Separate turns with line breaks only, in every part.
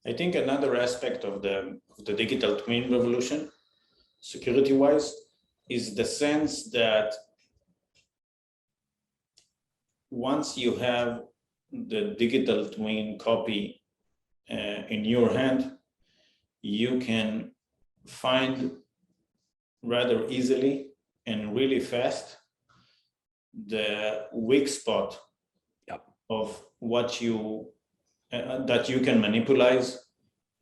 I think another aspect of the digital twin revolution, security-wise, is the sense that once you have the digital twin copy in your hand, you can find rather easily and really fast the weak spot of what you that you can manipulate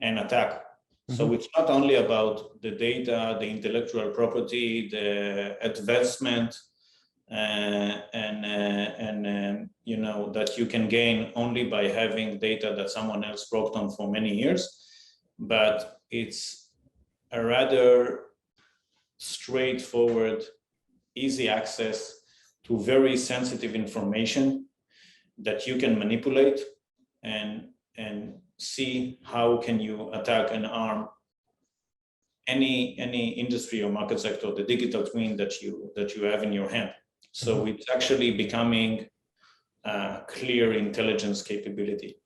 and attack. So it's not only about the data, the intellectual property, the advancement, and you know, that you can gain only by having data that someone else worked on for many years, but it's a rather straightforward, easy access to very sensitive information that you can manipulate and see how can you attack and harm any industry or market sector, the digital twin that you have in your hand. So it's actually becoming a clear intelligence capability.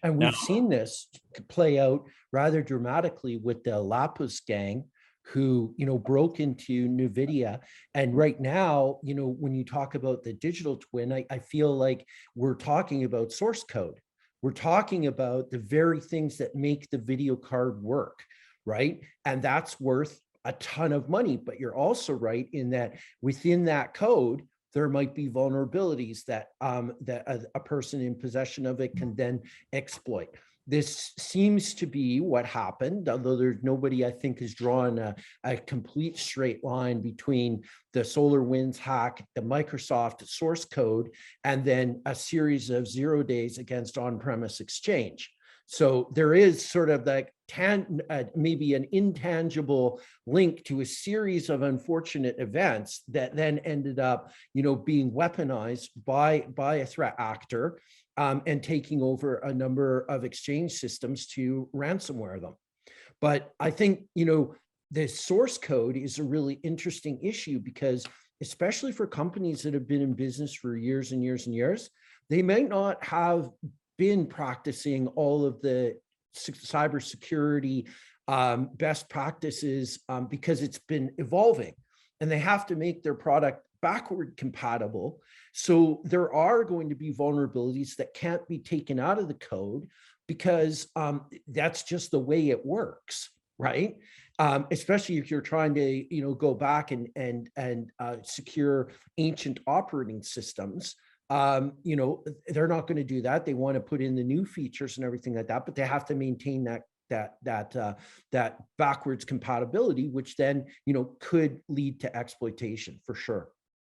And we've seen this play out rather dramatically with the Lapus gang, who, you know, broke into NVIDIA. And right now, you know, when you talk about the digital twin, I feel like we're talking about source code. We're talking about the very things that make the video card work, right? And that's worth a ton of money. But you're also right in that within that code, there might be vulnerabilities that a person in possession of it can then exploit. This seems to be what happened, although there's nobody, I think, has drawn a complete straight line between the SolarWinds hack, the Microsoft source code, and then a series of 0 days against on-premise Exchange. So there is sort of like maybe an intangible link to a series of unfortunate events that then ended up, you know, being weaponized by a threat actor and taking over a number of Exchange systems to ransomware them. But I think, you know, the source code is a really interesting issue because, especially for companies that have been in business for years and years and years, they might not have been practicing all of the cybersecurity best practices because it's been evolving, and they have to make their product backward compatible. So there are going to be vulnerabilities that can't be taken out of the code because that's just the way it works, right? Especially if you're trying to, you know, go back and secure ancient operating systems. You know, they're not going to do that. They want to put in the new features and everything like that, but they have to maintain that backwards compatibility, which then, you know, could lead to exploitation for sure.